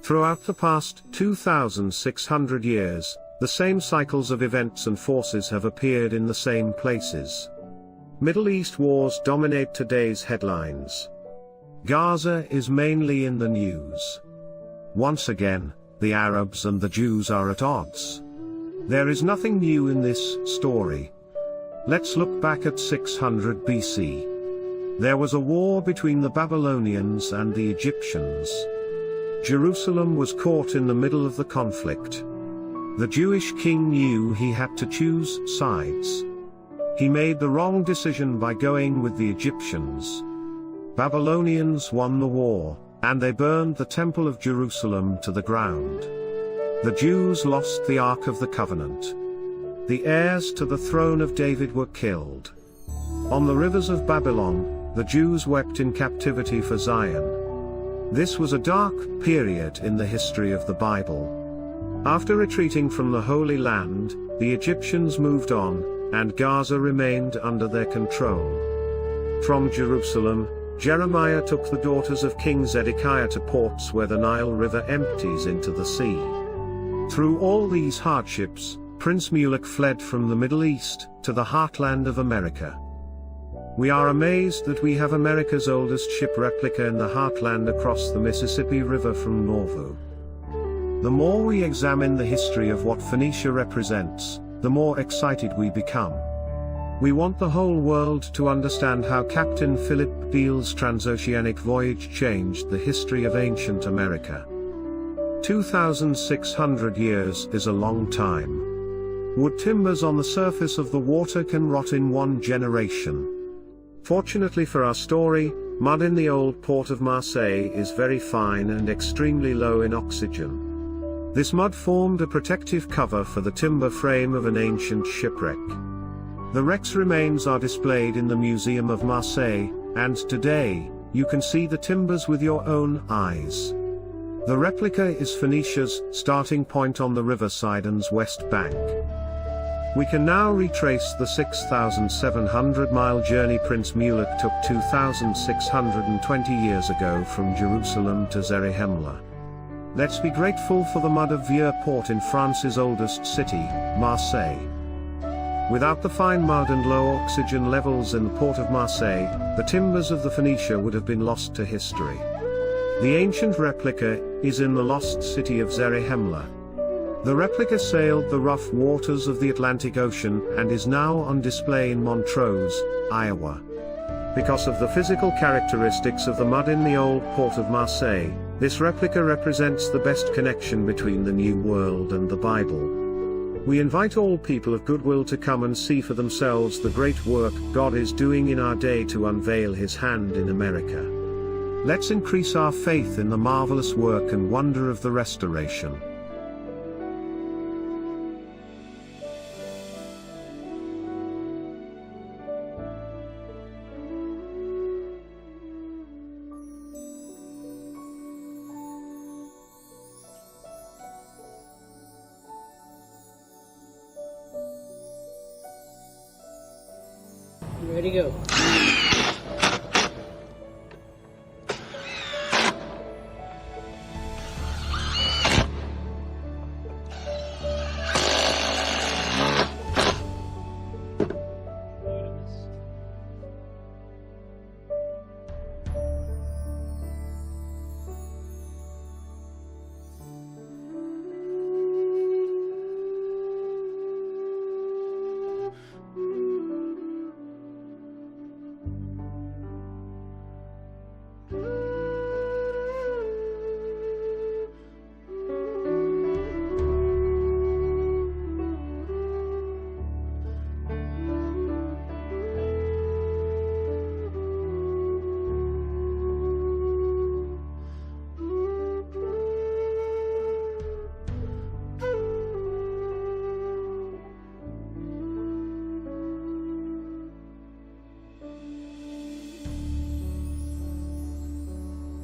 Throughout the past 2,600 years, the same cycles of events and forces have appeared in the same places. Middle East wars dominate today's headlines. Gaza is mainly in the news. Once again, the Arabs and the Jews are at odds. There is nothing new in this story. Let's look back at 600 BC. There was a war between the Babylonians and the Egyptians. Jerusalem was caught in the middle of the conflict. The Jewish king knew he had to choose sides. He made the wrong decision by going with the Egyptians. Babylonians won the war, and they burned the Temple of Jerusalem to the ground. The Jews lost the Ark of the Covenant. The heirs to the throne of David were killed. On the rivers of Babylon, the Jews wept in captivity for Zion. This was a dark period in the history of the Bible. After retreating from the Holy Land, the Egyptians moved on, and Gaza remained under their control. From Jerusalem, Jeremiah took the daughters of King Zedekiah to ports where the Nile River empties into the sea. Through all these hardships, Prince Mulek fled from the Middle East to the Heartland of America. We are amazed that we have America's oldest ship replica in the Heartland across the Mississippi River from Nauvoo. The more we examine the history of what Phoenicia represents, the more excited we become. We want the whole world to understand how Captain Philip Beale's transoceanic voyage changed the history of ancient America. 2,600 years is a long time. Wood timbers on the surface of the water can rot in one generation. Fortunately for our story, mud in the old port of Marseille is very fine and extremely low in oxygen. This mud formed a protective cover for the timber frame of an ancient shipwreck. The wreck's remains are displayed in the Museum of Marseille, and today, you can see the timbers with your own eyes. The replica is Phoenicia's starting point on the River Sidon's west bank. We can now retrace the 6,700-mile journey Prince Mulek took 2,620 years ago from Jerusalem to Zarahemla. Let's be grateful for the mud of Vieux port in France's oldest city, Marseille. Without the fine mud and low oxygen levels in the port of Marseille, the timbers of the Phoenicia would have been lost to history. The ancient replica is in the lost city of Zarahemla. The replica sailed the rough waters of the Atlantic Ocean and is now on display in Montrose, Iowa. Because of the physical characteristics of the mud in the old port of Marseille, this replica represents the best connection between the New World and the Bible. We invite all people of goodwill to come and see for themselves the great work God is doing in our day to unveil His hand in America. Let's increase our faith in the marvelous work and wonder of the restoration. Ready to go.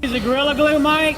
Is the Gorilla Glue, Mike?